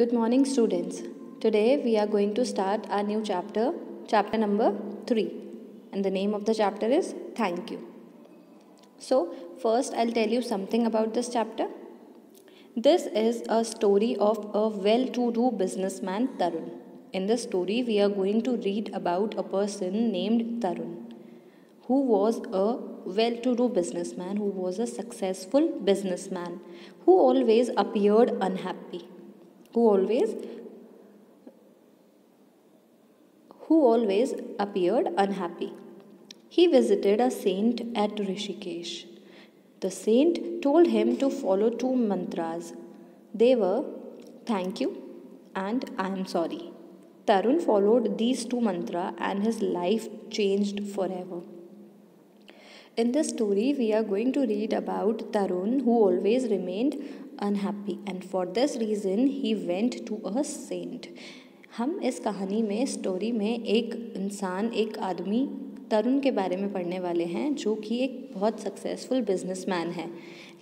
Good morning, students. Today we are going to start our new chapter, chapter number 3. And the name of the chapter is Thank You. So, first I'll tell you something about this chapter. This is a story of a well-to-do businessman, Tarun. In this story, we are going to read about a person named Tarun, who was a well-to-do businessman, who was a successful businessman, who always appeared unhappy, who always appeared unhappy. He visited a saint at Rishikesh. The saint told him to follow two mantras. They were thank you and I am sorry. Tarun followed these two mantras and his life changed forever. In this story, we are going to read about Tarun, who always remained unhappy, and for this reason he went to a saint. हम इस कहानी में story में एक आदमी तरुण के बारे में पढ़ने वाले हैं, जो कि एक बहुत सक्सेसफुल बिजनेसमैन है,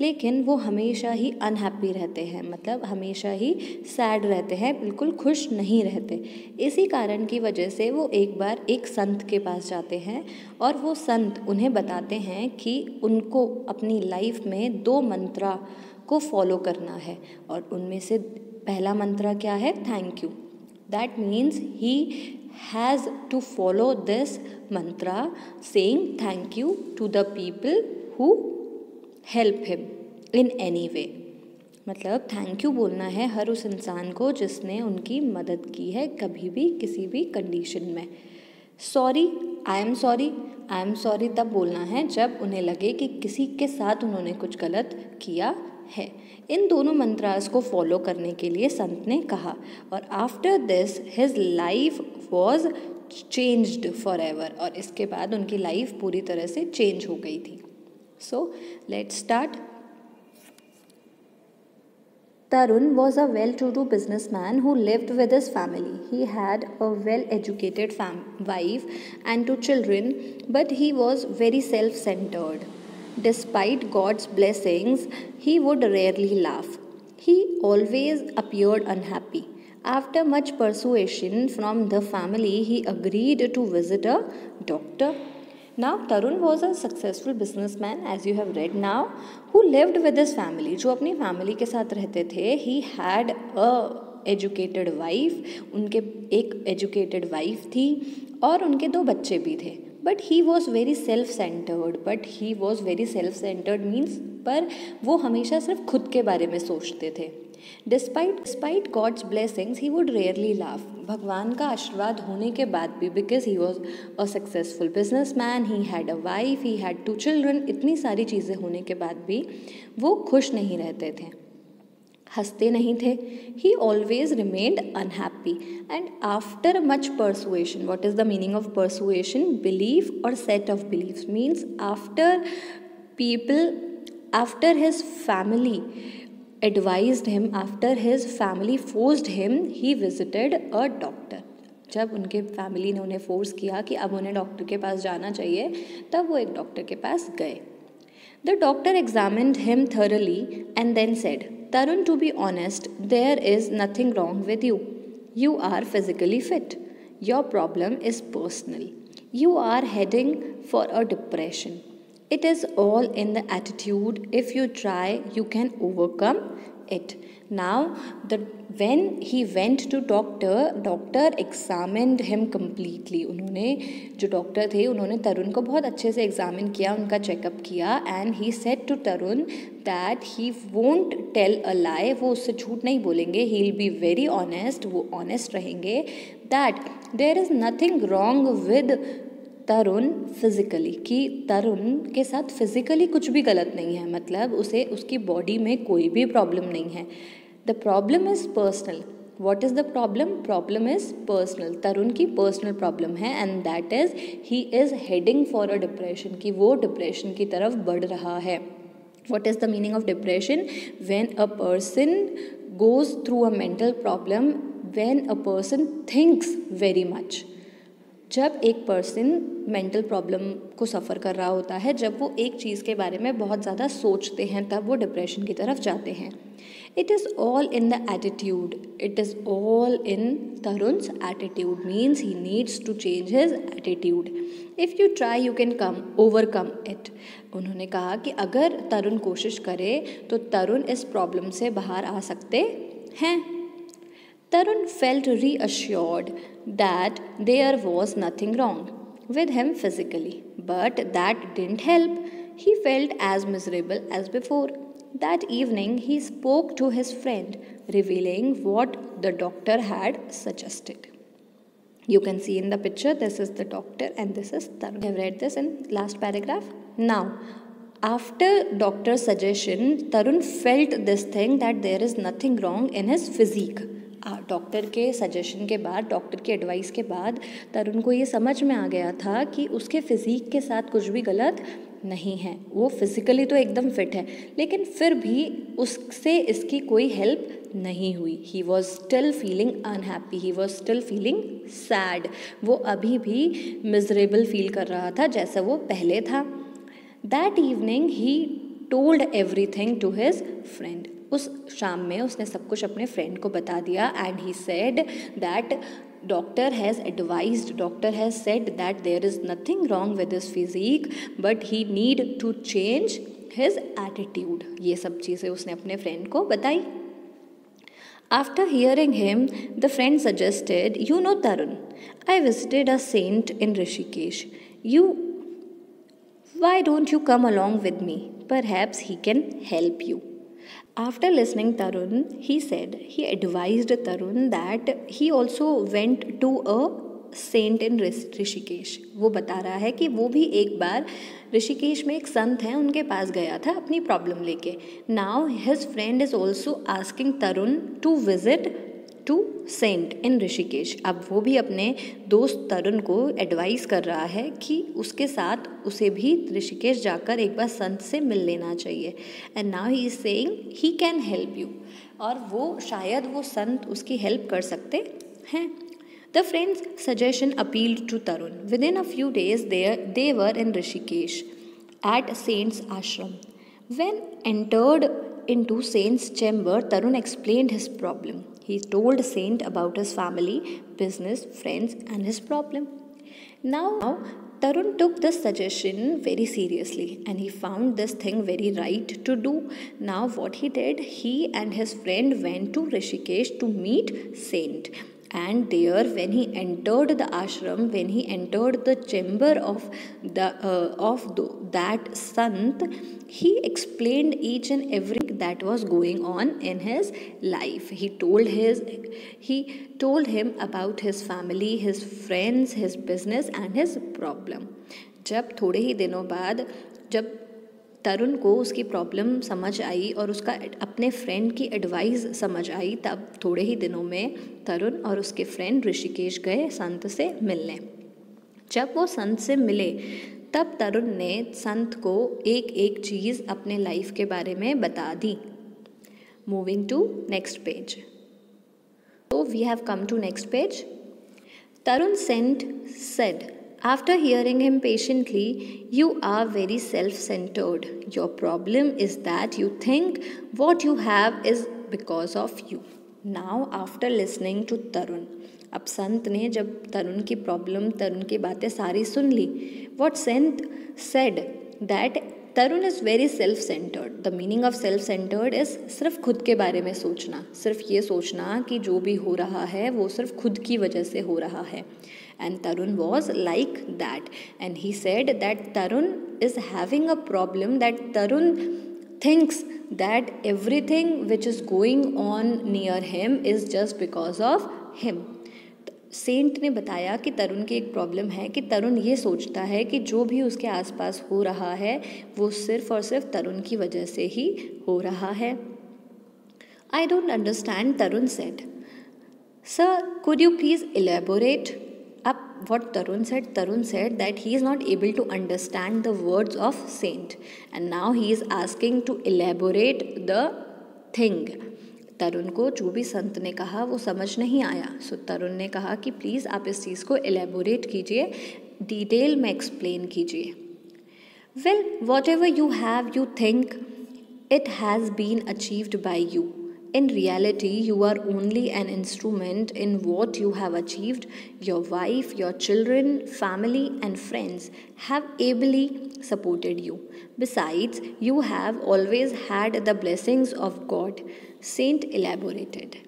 लेकिन वो हमेशा ही अनहैप्पी रहते हैं, मतलब हमेशा ही सैड रहते हैं, बिल्कुल खुश नहीं रहते। इसी कारण की वजह से वो एक बार एक संत के पास जाते हैं और वो संत उन्हें बताते हैं कि उनको अपनी लाइफ में 2 मंत्रा को फॉलो करना है, और उनमें से पहला मंत्रा क्या है? Thank you. That means he has to follow this mantra saying thank you to the people who help him in any way। मतलब थैंक यू बोलना है हर उस इंसान को जिसने उनकी मदद की है कभी भी किसी भी कंडीशन में। सॉरी, आई एम सॉरी तब बोलना है जब उन्हें लगे कि किसी के साथ उन्होंने कुछ गलत किया है। इन दोनों मंत्रास को फॉलो करने के लिए संत ने कहा, और after this his life was changed for ever, और इसके बाद उनकी लाइफ पूरी तरह से चेंज हो गई थी। So let's start. Tarun was a well-to-do businessman who lived with his family. He had a well-educated wife and 2 children, but he was very self-centered. Despite God's blessings, he would rarely laugh. He always appeared unhappy. After much persuasion from the family, he agreed to visit a doctor. Now, Tarun was a successful businessman, as you have read now, who lived with his family. जो अपनी family के साथ रहते थे। He had a educated wife. उनके एक educated wife थी और उनके 2 बच्चे भी थे। But he was very self-centered means पर वो हमेशा सिर्फ खुद के बारे में सोचते थे। Despite God's blessings, he would rarely laugh. भगवान का आशीर्वाद होने के बाद भी, because he was a successful businessman, he had a wife, he had 2 children, इतनी सारी चीज़ें होने के बाद भी वो खुश नहीं रहते थे, हंसते नहीं थे। He always remained unhappy. And after much persuasion, what is the meaning of persuasion? Belief or set of beliefs, means after his family advised him, after his family forced him, he visited a doctor. जब उनके family ने उन्हें force किया कि अब उन्हें doctor के पास जाना चाहिए, तब वो एक डॉक्टर के पास गए। The doctor examined him thoroughly and then said, Tarun, to be honest, there is nothing wrong with you. You are physically fit. Your problem is personal. You are heading for a depression. It is all in the attitude. If you try, you can overcome it. Now, when he went to doctor examined him completely. उन्होंने जो doctor थे उन्होंने तरुण को बहुत अच्छे से examine किया, उनका चेकअप किया, and he said to Tarun that he won't tell a lie. वो उससे झूठ नहीं बोलेंगे. He'll be very honest. वो honest रहेंगे. That there is nothing wrong with Tarun physically, कि तरुण के साथ फिज़िकली कुछ भी गलत नहीं है, मतलब उसे उसकी बॉडी में कोई भी प्रॉब्लम नहीं है। The problem is personal. What is the problem? Problem is personal. Tarun की पर्सनल प्रॉब्लम है, and that is he is heading for a depression, कि वो डिप्रेशन की तरफ बढ़ रहा है। What is the meaning of depression? When a person goes through a mental problem, when a person thinks very much, जब एक पर्सन मेंटल प्रॉब्लम को सफ़र कर रहा होता है, जब वो एक चीज़ के बारे में बहुत ज़्यादा सोचते हैं, तब वो डिप्रेशन की तरफ जाते हैं. It is all in the attitude. It is all in Tarun's attitude. Means he needs to change his attitude. If you try, you can overcome it. उन्होंने कहा कि अगर तरुण कोशिश करे तो तरुण इस प्रॉब्लम से बाहर आ सकते हैं. Tarun felt reassured that there was nothing wrong with him physically, but that didn't help. He felt as miserable as before. That evening, he spoke to his friend, revealing what the doctor had suggested. You can see in the picture, this is the doctor and this is Tarun. I have read this in last paragraph. Now, after doctor's suggestion, Tarun felt this thing that there is nothing wrong in his physique. Doctor के suggestion के बाद, doctor की advice के बाद तरुण को ये समझ में आ गया था कि उसके फिज़ीक के साथ कुछ भी गलत नहीं है. वो फिज़िकली तो एकदम फिट है, लेकिन फिर भी उससे इसकी कोई हेल्प नहीं हुई. He was still feeling unhappy, he was still feeling sad. वो अभी भी मिजरेबल फील कर रहा था जैसा वो पहले था. That evening he told everything to his friend. उस शाम में उसने सब कुछ अपने फ्रेंड को बता दिया. And he said that doctor has said that there is nothing wrong with his physique, but he need to change his attitude. ये सब चीज़ें उसने अपने फ्रेंड को बताई. After hearing him, the friend suggested, you know Tarun, I visited a saint in Rishikesh. Why don't you come along with me? Perhaps he can help you. After listening Tarun, he advised Tarun that he also went to a saint in Rishikesh. वो बता रहा है कि वो भी एक बार ऋषिकेश में एक संत हैं, उनके पास गया था अपनी प्रॉब्लम लेके. Now his friend is also asking Tarun to visit to saint in Rishikesh. अब वो भी अपने दोस्त तरुण को एडवाइस कर रहा है कि उसके साथ उसे भी ऋषिकेश जाकर एक बार संत से मिल लेना चाहिए. And now he is saying he can help you. और वो शायद वो संत उसकी हेल्प कर सकते हैं. The friend's suggestion appealed to Tarun. Within a few days, they were in Rishikesh at Saint's ashram. When entered into Saint's chamber, Tarun explained his problem. He told Saint about his family, business, friends, and his problem. Now, Tarun took this suggestion very seriously and he found this thing very right to do. Now, what he did, he and his friend went to Rishikesh to meet Saint. And there, when he entered the ashram, when he entered the chamber of that sant, he explained each and everything that was going on in his life. He told him about his family, his friends, his business and his problem. जब थोड़े ही दिनों बाद जब तरुण को उसकी problem समझ आई और उसका अपने फ्रेंड की एडवाइस समझ आई, तब थोड़े ही दिनों में तरुण और उसके फ्रेंड ऋषिकेश गए संत से मिलने. जब वो संत से मिले तब तरुण ने संत को एक एक चीज़ अपने लाइफ के बारे में बता दी. Moving to next page. So we have come to next page. Tarun said, after hearing him patiently, you are very self-centered. Your problem is that you think what you have is because of you. Now, after listening to Tarun, अब संत ने जब तरुण की problem, तरुण की बातें सारी सुन ली, what Sant said that Tarun is very self centred. The meaning of self centred is सिर्फ खुद के बारे में सोचना, सिर्फ ये सोचना कि जो भी हो रहा है वो सिर्फ खुद की वजह से हो रहा है. And Tarun was like that. And he said that Tarun is having a problem, that Tarun thinks that everything which is going on near him is just because of him. Saint ने बताया कि तरुण की एक problem है कि तरुण ये सोचता है कि जो भी उसके आसपास हो रहा है वो सिर्फ और सिर्फ तरुण की वजह से ही हो रहा है. I don't understand, Tarun said. Sir, could you please elaborate? What Tarun said that he is not able to understand the words of saint, and now he is asking to elaborate the thing. तरुण को जो भी संत ने कहा वो समझ नहीं आया। सो तरुण ने कहा कि प्लीज़ आप इस चीज़ को एलेबोरेट कीजिए, डिटेल में एक्सप्लेन कीजिए। Well, what ever you have you think it has been achieved by you. In reality, you are only an instrument in what you have achieved. Your wife, your children, family, and friends have ably supported you. Besides, you have always had the blessings of God. Saint elaborated.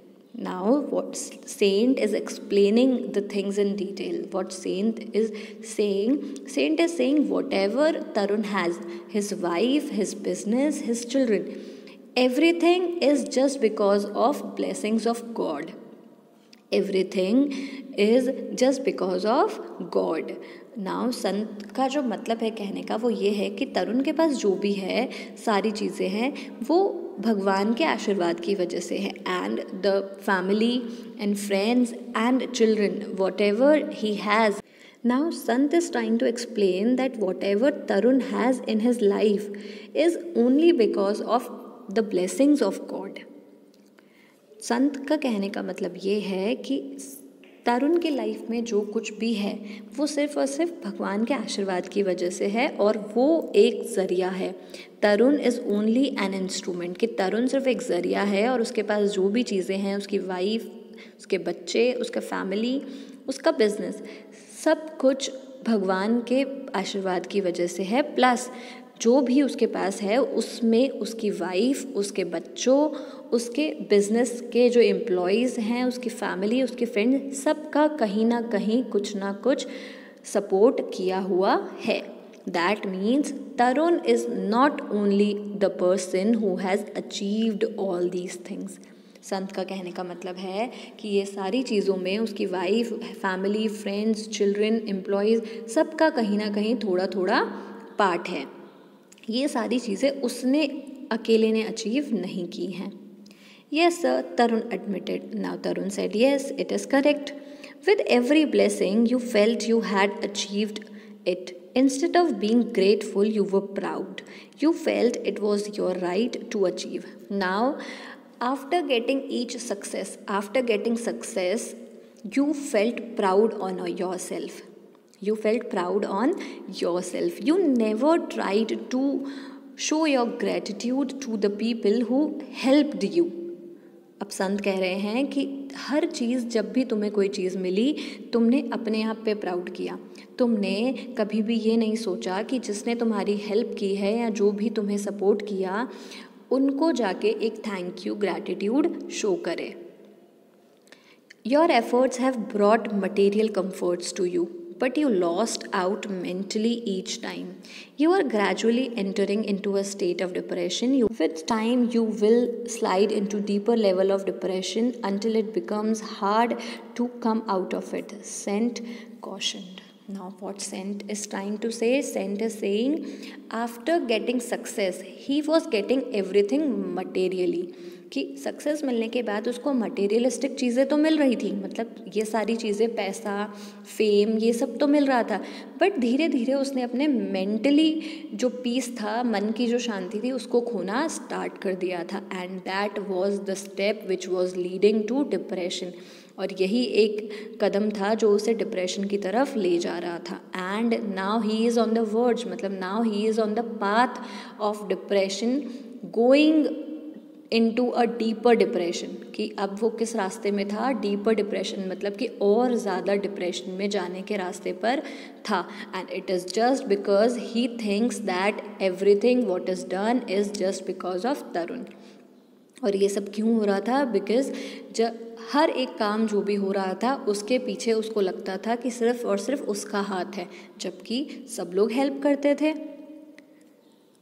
Now, what Saint is explaining the things in detail. What Saint is saying whatever Tarun has, his wife, his business, his children, everything is just because of blessings of God. Everything is just because of God. Now संत का जो मतलब है कहने का वो ये है कि तरुण के पास जो भी है, सारी चीज़ें हैं, वो भगवान के आशीर्वाद की वजह से है। And the family and friends and children, what ever he has, now Sant is trying to explain that whatever Tarun has in his life is only because of the blessings of God. संत का कहने का मतलब ये है कि तरुण के life में जो कुछ भी है वो सिर्फ और सिर्फ भगवान के आशीर्वाद की वजह से है, और वो एक ज़रिया है। तरुण इज़ ओनली एन इंस्ट्रूमेंट, कि तरुण सिर्फ एक ज़रिया है, और उसके पास जो भी चीज़ें हैं, उसकी वाइफ, उसके बच्चे, उसका फैमिली, उसका बिजनेस, सब कुछ भगवान के आशीर्वाद की वजह से है। प्लस जो भी उसके पास है उसमें उसकी वाइफ, उसके बच्चों, उसके बिजनेस के जो एम्प्लॉयज़ हैं, उसकी फैमिली, उसके फ्रेंड, सबका कहीं ना कहीं कुछ ना कुछ सपोर्ट किया हुआ है। That means Tarun is not only the person who has achieved all these things. संत का कहने का मतलब है कि ये सारी चीज़ों में उसकी wife, family, friends, children, employees, सबका कहीं ना कहीं थोड़ा थोड़ा पार्ट है। ये सारी चीज़ें उसने अकेले ने अचीव नहीं की हैं। Yes, sir, Tarun admitted. Now Tarun said, yes, it is correct. With every blessing, you felt you had achieved it. Instead of being grateful, you were proud. You felt it was your right to achieve. Now, after getting success, you felt proud on yourself. You felt proud on yourself. You never tried to show your gratitude to the people who helped you. अब संत कह रहे हैं कि हर चीज़, जब भी तुम्हें कोई चीज़ मिली, तुमने अपने आप पे प्राउड किया। तुमने कभी भी ये नहीं सोचा कि जिसने तुम्हारी हेल्प की है या जो भी तुम्हें सपोर्ट किया, उनको जाके एक थैंक यू, ग्रैटिट्यूड शो करे। Your efforts have brought material comforts to you, but you lost out mentally each time. You are gradually entering into a state of depression. With time, you will slide into deeper level of depression until it becomes hard to come out of it. Saint cautioned. Now what Saint is trying to say, Saint is saying after getting success, he was getting everything materially. कि success मिलने के बाद उसको materialistic चीज़ें तो मिल रही थी, मतलब ये सारी चीज़ें, पैसा, फेम, ये सब तो मिल रहा था, बट धीरे धीरे उसने अपने मेंटली जो पीस था, मन की जो शांति थी, उसको खोना स्टार्ट कर दिया था। And that was the step which was leading to depression. और यही एक कदम था जो उसे डिप्रेशन की तरफ ले जा रहा था। And now he is on the verge, मतलब now he is on the path of depression, going into a deeper depression. कि अब वो किस रास्ते में था? डीपर डिप्रेशन, मतलब कि और ज़्यादा डिप्रेशन में जाने के रास्ते पर था। And it is just because he thinks that everything what is done is just because of Tarun. और ये सब क्यों हो रहा था? बिकॉज जब हर एक काम जो भी हो रहा था उसके पीछे उसको लगता था कि सिर्फ और सिर्फ उसका हाथ है, जबकि सब लोग हेल्प करते थे।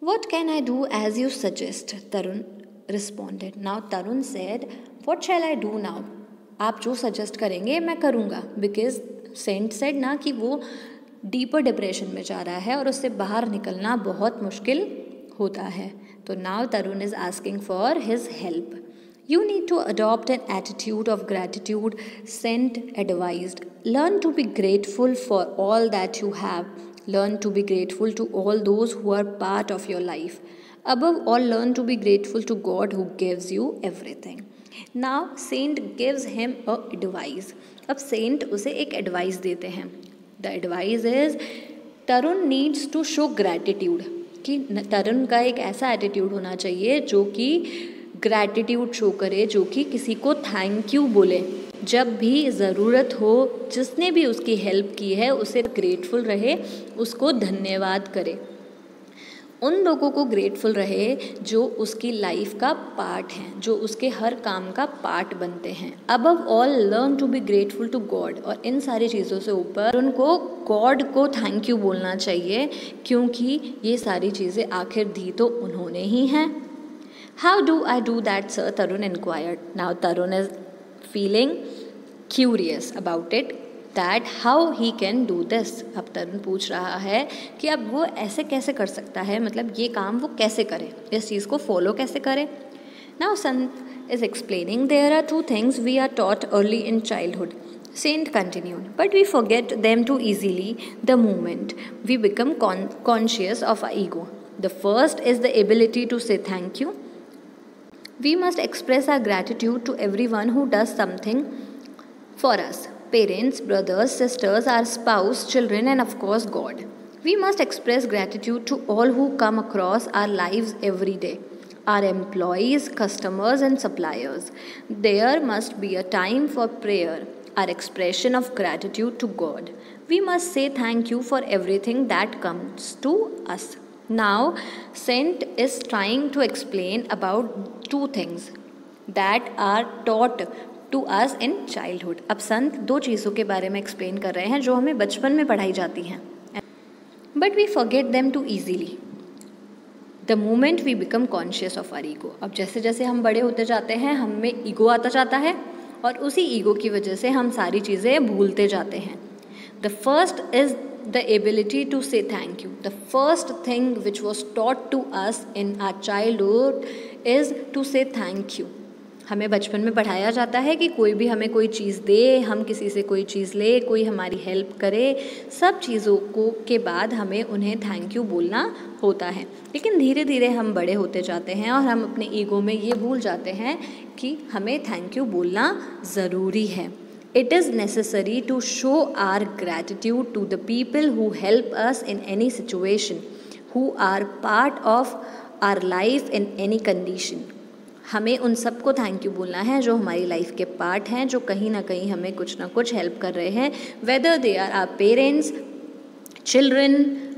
What can I do as you suggest? Tarun responded. Now Tarun said, what shall I do now? आप जो सजेस्ट करेंगे मैं करूँगा। बिकॉज सेंट सेड ना कि वो डीपर डिप्रेशन में जा रहा है और उससे बाहर निकलना बहुत मुश्किल होता है। तो now Tarun is asking for his help. You need to adopt an attitude of gratitude, Saint advised. Learn to be grateful for all that you have. Learn to be grateful to all those who are part of your life. Above all, learn to be grateful to God who gives you everything. Now saint gives him a advice. अब saint उसे एक advice देते हैं। The advice is Tarun needs to show gratitude, कि तरुण का एक ऐसा attitude होना चाहिए जो कि ग्रैटिट्यूड शो करे, जो कि किसी को थैंक यू बोले। जब भी ज़रूरत हो, जिसने भी उसकी हेल्प की है उसे ग्रेटफुल रहे, उसको धन्यवाद करे। उन लोगों को ग्रेटफुल रहे जो उसकी लाइफ का पार्ट हैं, जो उसके हर काम का पार्ट बनते हैं। Above all learn to be grateful to God, और इन सारी चीज़ों से ऊपर उनको गॉड को थैंक यू बोलना चाहिए, क्योंकि ये सारी चीज़ें आखिर दी तो उन्होंने ही हैं। How do I do that sir, Tarun inquired. Now Tarun is feeling curious about it, that how he can do this. अब तरुण पूछ रहा है कि अब वो ऐसे कैसे कर सकता है, मतलब ये काम वो कैसे करे, इस चीज़ को फॉलो कैसे करे। Now sant is explaining there are two things we are taught early in childhood. Saint continued, but we forget them too easily the moment we become conscious of our ego. The first is the ability to say thank you. We must express our gratitude to everyone who does something for us. Parents, brothers, sisters, our spouse, children, and of course God. We must express gratitude to all who come across our lives every day. Our employees, customers, and suppliers. There must be a time for prayer, our expression of gratitude to God. We must say thank you for everything that comes to us. Now, Saint is trying to explain about two things that are taught to us in childhood. अब संत दो चीज़ों के बारे में explain कर रहे हैं जो हमें बचपन में पढ़ाई जाती हैं, but we forget them too easily the moment we become conscious of our ego. अब जैसे जैसे हम बड़े होते जाते हैं, हम में ईगो आता जाता है, और उसी ईगो की वजह से हम सारी चीज़ें भूलते जाते हैं। The first is the ability to say thank you. The first thing which was taught to us in our childhood is to say thank you. हमें बचपन में पढ़ाया जाता है कि कोई भी हमें कोई चीज़ दे, हम किसी से कोई चीज़ ले, कोई हमारी हेल्प करे, सब चीज़ों को के बाद हमें उन्हें थैंक यू बोलना होता है। लेकिन धीरे धीरे हम बड़े होते जाते हैं और हम अपने ईगो में ये भूल जाते हैं कि हमें थैंक यू बोलना ज़रूरी है। It is necessary to show our gratitude to the people who help us in any situation, who are part of our life in any condition. हमें उन सबको थैंक यू बोलना है जो हमारी लाइफ के पार्ट हैं, जो कहीं ना कहीं हमें कुछ ना कुछ हेल्प कर रहे हैं, whether they are our parents, children,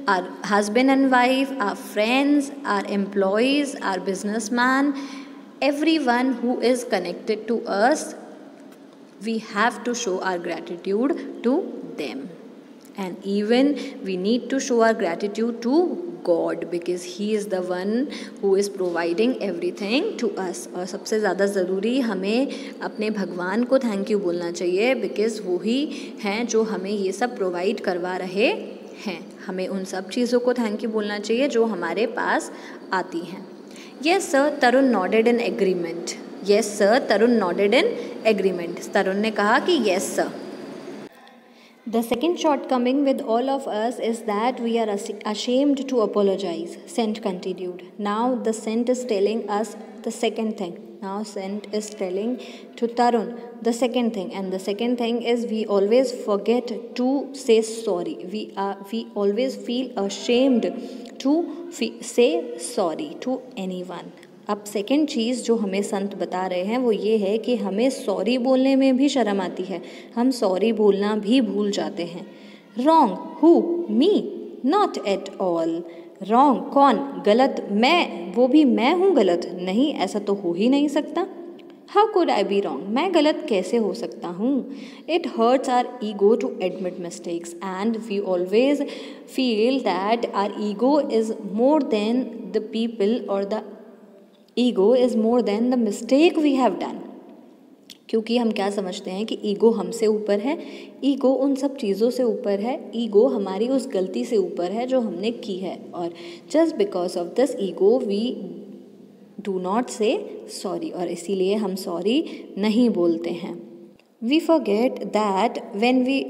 our husband and wife, our friends, our employees, our businessman, everyone who is connected to us. We have to show our gratitude to them, and even we need to show our gratitude to God because He is the one who is providing everything to us. और सबसे ज़्यादा ज़रूरी हमें अपने भगवान को thank you बोलना चाहिए बिकॉज़ वो ही हैं जो हमें ये सब प्रोवाइड करवा रहे हैं। हमें उन सब चीज़ों को थैंक यू बोलना चाहिए जो हमारे पास आती हैं। Yes sir, Tarun nodded in agreement. Yes sir, Tarun nodded in agreement. तरुण ने कहा कि yes sir. The second shortcoming with all of us is that we are ashamed to apologize. Saint continued. Now the Saint is telling us the second thing. Now Saint is telling to Tarun the second thing, and the second thing is we always forget to say sorry. We always feel ashamed to say sorry to anyone. अब second चीज़ जो हमें संत बता रहे हैं वो ये है कि हमें सॉरी बोलने में भी शर्म आती है, हम सॉरी बोलना भी भूल जाते हैं। Wrong, who, me, not at all. Wrong, कौन? गलत, मैं, वो भी मैं हूँ गलत? नहीं, ऐसा तो हो ही नहीं सकता। How could I be wrong? मैं गलत कैसे हो सकता हूँ? It hurts our ego to admit mistakes and we always feel that our ego is more than the people और the ego is more than the mistake we have done. क्योंकि हम क्या समझते हैं कि ईगो हमसे ऊपर है, ईगो उन सब चीज़ों से ऊपर है, ईगो हमारी उस गलती से ऊपर है जो हमने की है, और just because of this ego we do not say sorry, और इसीलिए हम सॉरी नहीं बोलते हैं। We forget that when we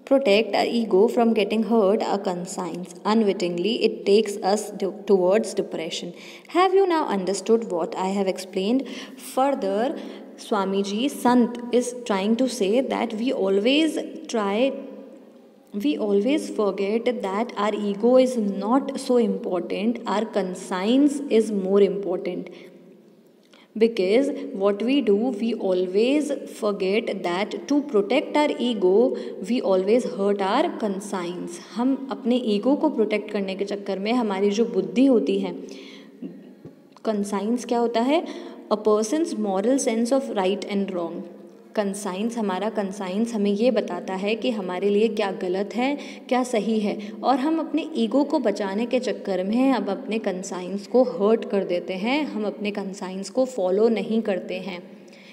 protect our ego from getting hurt our conscience. Unwittingly, it takes us towards depression. Have you now understood what I have explained? Further, Swamiji, Sant is trying to say that we always forget that our ego is not so important, our conscience is more important. Because what we do, we always forget that to protect our ego, we always hurt our conscience. हम अपने ego को protect करने के चक्कर में हमारी जो बुद्धि होती है, कंसाइंस क्या होता है, a person's moral sense of right and wrong. Conscience, हमारा कंसाइंस हमें ये बताता है कि हमारे लिए क्या गलत है क्या सही है, और हम अपने ईगो को बचाने के चक्कर में अब अपने कंसाइंस को हर्ट कर देते हैं. हम अपने कंसाइंस को फॉलो नहीं करते हैं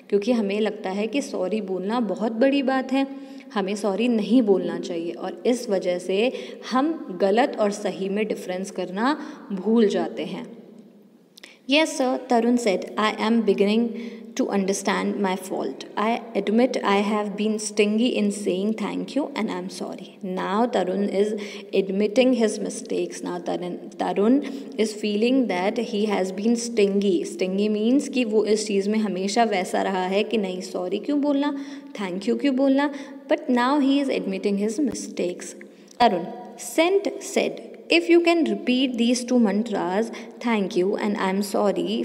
क्योंकि हमें लगता है कि सॉरी बोलना बहुत बड़ी बात है, हमें सॉरी नहीं बोलना चाहिए, और इस वजह से हम गलत और सही में डिफरेंस करना भूल जाते हैं. Yes, sir, Tarun said, I am beginning to understand my fault. I admit I have been stingy in saying thank you and I'm sorry. Now Tarun is admitting his mistakes. Now Tarun is feeling that he has been stingy. Stingy means कि वो इस चीज़ में हमेशा वैसा रहा है कि नहीं सॉरी क्यों बोलना, थैंक यू क्यों बोलना. But now he is admitting his mistakes. Tarun, Sant said, if you can repeat these two mantras, thank you and I'm sorry,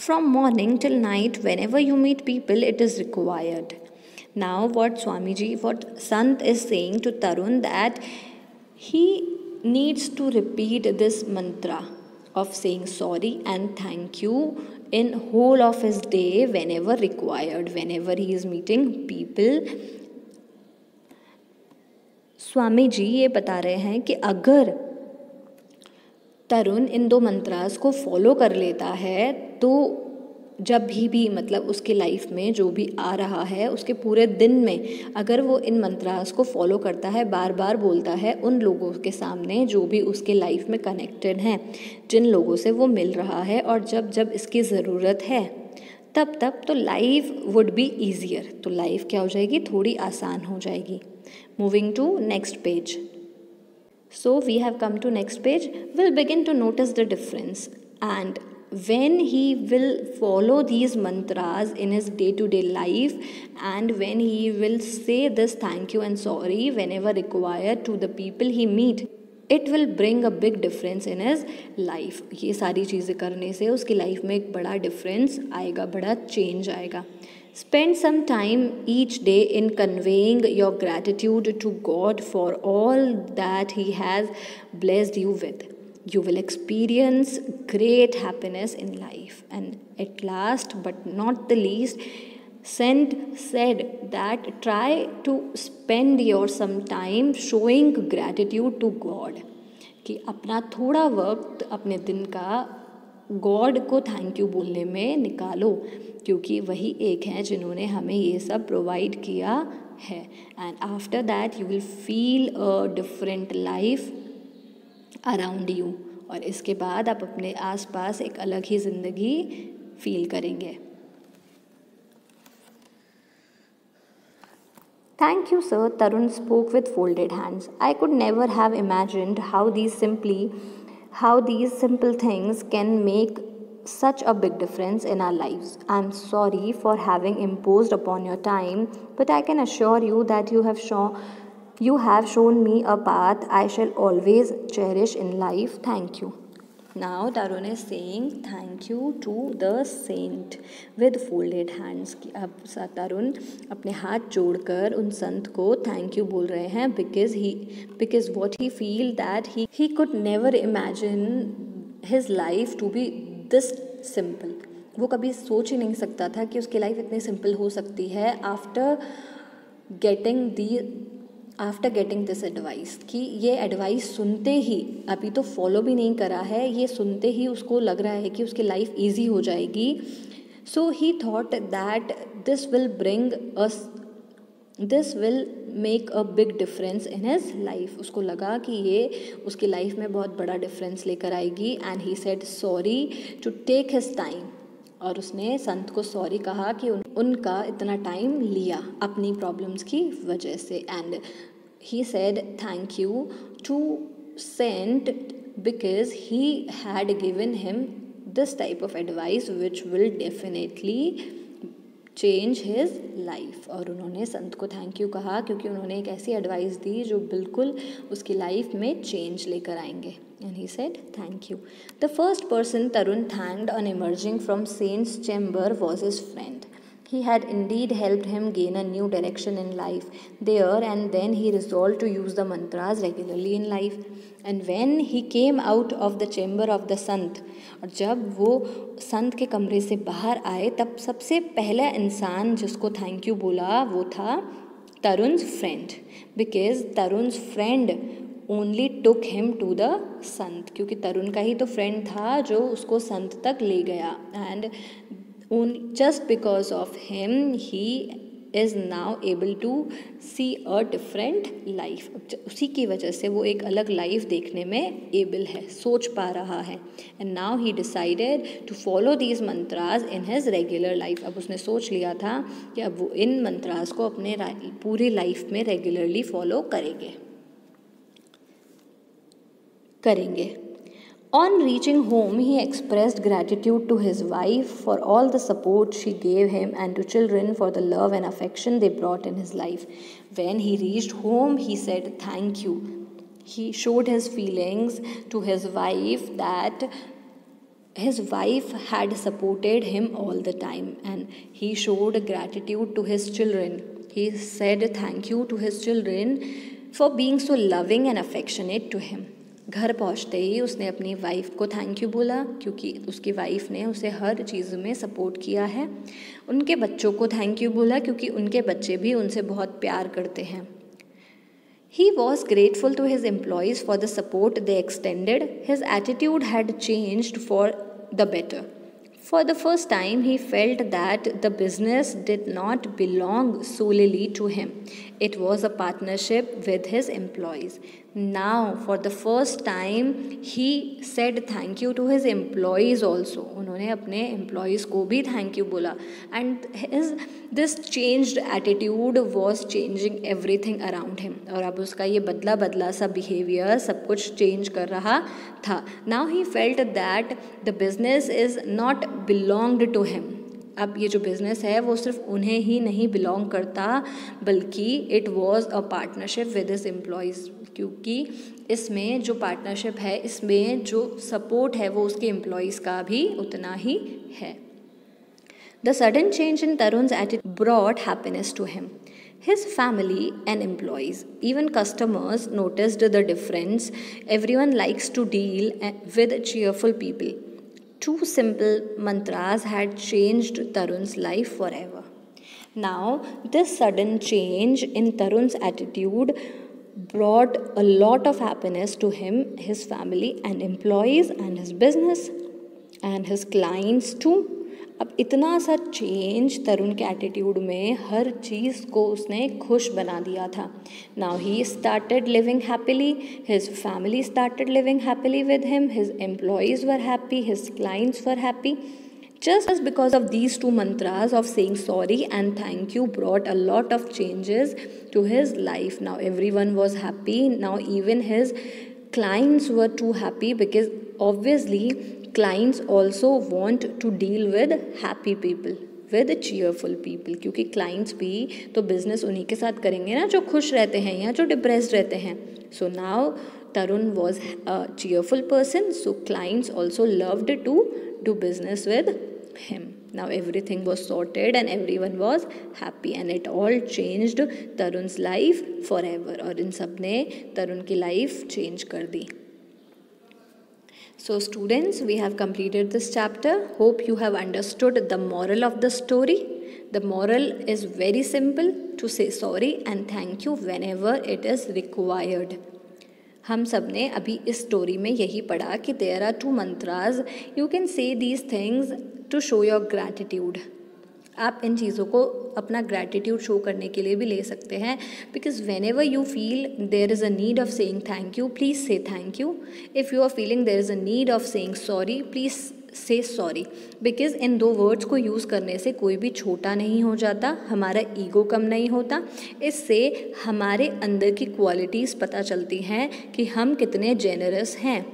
from morning till night, whenever you meet people, it is required. Now what Sant is saying to Tarun, that he needs to repeat this mantra of saying sorry and thank you in whole of his day, whenever required, whenever he is meeting people. Swami ji ये बता रहे हैं कि अगर तरुण इन दो मंत्रास को follow कर लेता है तो जब भी मतलब उसके लाइफ में जो भी आ रहा है उसके पूरे दिन में अगर वो इन मंत्रास को फॉलो करता है, बार बार बोलता है उन लोगों के सामने जो भी उसके लाइफ में कनेक्टेड हैं, जिन लोगों से वो मिल रहा है, और जब जब इसकी ज़रूरत है तब तब, तो लाइफ वुड बी ईजियर. तो लाइफ क्या हो जाएगी, थोड़ी आसान हो जाएगी. Moving to next page. So we have come to next page. We'll begin to notice the difference, and when he will follow these mantras in his day-to-day life, and when he will say this thank you and sorry whenever required to the people he meet, it will bring a big difference in his life. ये सारी चीज़ें करने से उसकी life में एक बड़ा difference आएगा, बड़ा चेंज आएगा. Spend some time each day in conveying your gratitude to God for all that He has blessed you with. You will experience great happiness in life. And at last but not the least, Sant said that try to spend your some time showing gratitude to God. कि अपना थोड़ा वक्त अपने दिन का God को thank you बोलने में निकालो, क्योंकि वही एक हैं जिन्होंने हमें ये सब प्रोवाइड किया है. And after that you will feel a different life around you, और इसके बाद आप अपने आसपास एक अलग ही ज़िंदगी फील करेंगे. Thank you, sir, Tarun spoke with folded hands. I could never have imagined how these simple things can make such a big difference in our lives. I'm sorry for having imposed upon your time, but I can assure you that you have shown me a path I shall always cherish in life. Thank you. Now Tarun is saying thank you to the saint with folded hands. अब तरुण अपने हाथ जोड़कर उन संत को thank you बोल रहे हैं, because what he feel that he could never imagine his life to be this simple. वो कभी सोच ही नहीं सकता था कि उसकी लाइफ इतनी सिंपल हो सकती है आफ्टर गेटिंग दिस एडवाइस. कि ये एडवाइस सुनते ही, अभी तो फॉलो भी नहीं करा है, ये सुनते ही उसको लग रहा है कि उसकी लाइफ ईजी हो जाएगी. So he thought that this will make a big difference in his life. उसको लगा कि ये उसकी लाइफ में बहुत बड़ा डिफरेंस लेकर आएगी. And he said sorry to take his time. और उसने संत को सॉरी कहा कि उनका इतना टाइम लिया अपनी प्रॉब्लम्स की वजह से. And he said thank you to saint because he had given him this type of advice which will definitely change his life. और उन्होंने संत को थैंक यू कहा क्योंकि उन्होंने एक ऐसी एडवाइस दी जो बिल्कुल उसकी लाइफ में चेंज लेकर आएंगे। And he said thank you. The first person Tarun thanked on emerging from saint's chamber was his friend. He had indeed helped him gain a new direction in life there, and then he resolved to use the mantras regularly in life. And when he came out of the chamber of the sant, और जब वो संत के कमरे से बाहर आए तब सबसे पहला इंसान जिसको थैंक यू बोला वो था Tarun's friend, because Tarun's friend only took him to the sant, क्योंकि तरुण का ही तो फ्रेंड था जो उसको संत तक ले गया। And just because of him he is now able to see a different life. उसी की वजह से वो एक अलग लाइफ देखने में एबल है, सोच पा रहा है। and now he decided to follow these mantras in his regular life. अब उसने सोच लिया था कि अब वो इन मंत्रास को अपने पूरी लाइफ में रेगुलरली फॉलो करेंगे। On reaching home, he expressed gratitude to his wife for all the support she gave him and to children for the love and affection they brought in his life. When he reached home, he said thank you. He showed his feelings to his wife that his wife had supported him all the time, and he showed gratitude to his children. He said thank you to his children for being so loving and affectionate to him. घर पहुंचते ही उसने अपनी wife को thank you बोला क्योंकि उसकी wife ने उसे हर चीज़ में सपोर्ट किया है। उनके बच्चों को थैंक यू बोला क्योंकि उनके बच्चे भी उनसे बहुत प्यार करते हैं। He was grateful to his employees for the support they extended. His attitude had changed for the better. For the first time, he felt that the business did not belong solely to him. It was a partnership with his employees. Now, for the first time, he said thank you to his employees also. उन्होंने अपने employees को भी thank you बोला. And this changed attitude was changing everything around him. और अब उसका ये बदला सा behavior सब कुछ change कर रहा था. Now he felt that the business is not belonged to him. अब ये जो बिज़नेस है वो सिर्फ उन्हें ही नहीं बिलोंग करता बल्कि it was a partnership with his employees, क्योंकि इसमें जो पार्टनरशिप है इसमें जो सपोर्ट है वो उसके एम्प्लॉयज़ का भी उतना ही है। The sudden change in Tarun's attitude brought happiness to him. His family and employees, even customers, noticed the difference. Everyone likes to deal with cheerful people. Two simple mantras had changed Tarun's life forever. Now, this sudden change in Tarun's attitude brought a lot of happiness to him, his family and employees, and his business and his clients too. अब इतना सा change तरुण के attitude में हर चीज़ को उसने खुश बना दिया था। Now he started living happily, his family started living happily with him, his employees were happy, his clients were happy. Just because of these two mantras of saying sorry and thank you brought a lot of changes to his life. Now everyone was happy. Now even his clients were too happy because obviously clients also want to deal with happy people, with cheerful people, क्योंकि clients भी तो business उन्हीं के साथ करेंगे ना जो खुश रहते हैं या जो depressed रहते हैं. So now Tarun was a cheerful person, so clients also loved to do business with him. Now everything was sorted and everyone was happy and it all changed Tarun's life forever. और इन सब ने तरुण की life change कर दी. So students, we have completed this chapter. Hope you have understood the moral of the story. The moral is very simple, to say sorry and thank you whenever it is required. हम सब ने अभी इस story में यही पढ़ा कि there are two mantras. You can say these things to show your gratitude. आप इन चीज़ों को अपना ग्रैटिट्यूड शो करने के लिए भी ले सकते हैं, because whenever you feel there is a need of saying thank you, please say thank you. If you are feeling there is a need of saying sorry, please say sorry. Because इन दो words को use करने से कोई भी छोटा नहीं हो जाता, हमारा ईगो कम नहीं होता, इससे हमारे अंदर की क्वालिटीज़ पता चलती हैं कि हम कितने जेनरस हैं.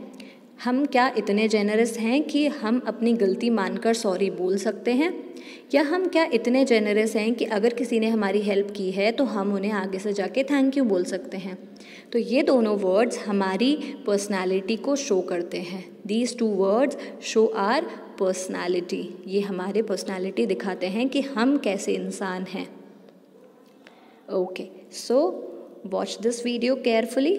हम क्या इतने जेनरस हैं कि हम अपनी गलती मानकर सॉरी बोल सकते हैं, या हम क्या इतने जेनरस हैं कि अगर किसी ने हमारी हेल्प की है तो हम उन्हें आगे से जाके थैंक यू बोल सकते हैं। तो ये दोनों वर्ड्स हमारी पर्सनालिटी को शो करते हैं। These two words show our personality. ये हमारे पर्सनालिटी दिखाते हैं कि हम कैसे इंसान हैं। Okay, so watch this video carefully.